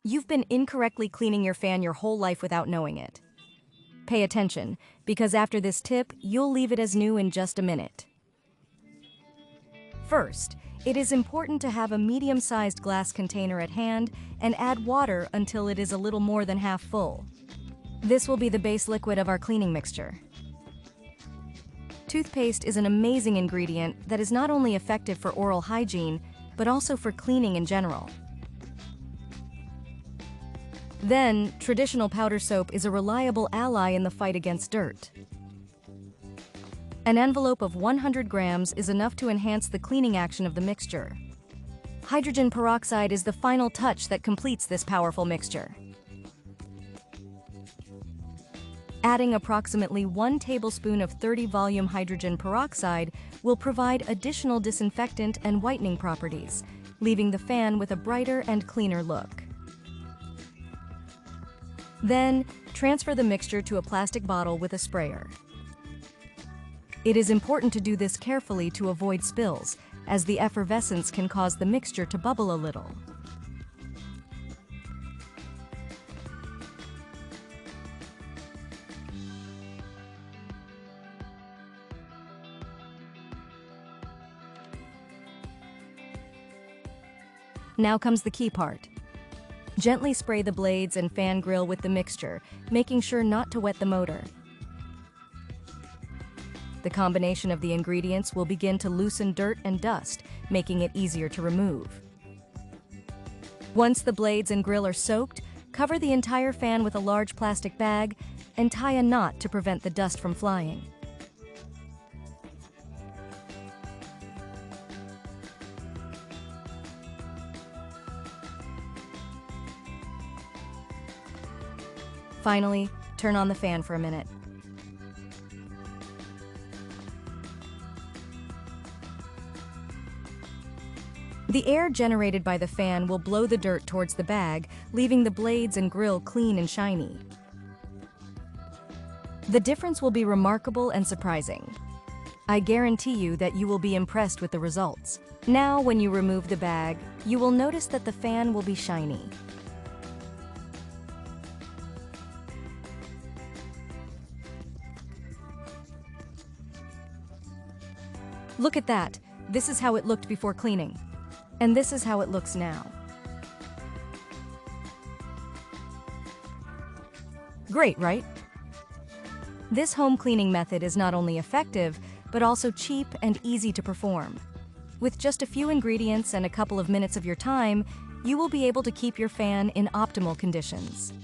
You've been incorrectly cleaning your fan your whole life without knowing it. Pay attention, because after this tip, you'll leave it as new in just a minute. First, it is important to have a medium-sized glass container at hand and add water until it is a little more than half full. This will be the base liquid of our cleaning mixture. Toothpaste is an amazing ingredient that is not only effective for oral hygiene, but also for cleaning in general. Then, traditional powder soap is a reliable ally in the fight against dirt. An envelope of 100 grams is enough to enhance the cleaning action of the mixture. Hydrogen peroxide is the final touch that completes this powerful mixture. Adding approximately 1 tablespoon of 30-volume hydrogen peroxide will provide additional disinfectant and whitening properties, leaving the fan with a brighter and cleaner look. Then, transfer the mixture to a plastic bottle with a sprayer. It is important to do this carefully to avoid spills, as the effervescence can cause the mixture to bubble a little. Now comes the key part. Gently spray the blades and fan grill with the mixture, making sure not to wet the motor. The combination of the ingredients will begin to loosen dirt and dust, making it easier to remove. Once the blades and grill are soaked, cover the entire fan with a large plastic bag and tie a knot to prevent the dust from flying. Finally, turn on the fan for a minute. The air generated by the fan will blow the dirt towards the bag, leaving the blades and grill clean and shiny. The difference will be remarkable and surprising. I guarantee you that you will be impressed with the results. Now, when you remove the bag, you will notice that the fan will be shiny. Look at that. This is how it looked before cleaning. And this is how it looks now. Great, right? This home cleaning method is not only effective, but also cheap and easy to perform. With just a few ingredients and a couple of minutes of your time, you will be able to keep your fan in optimal conditions.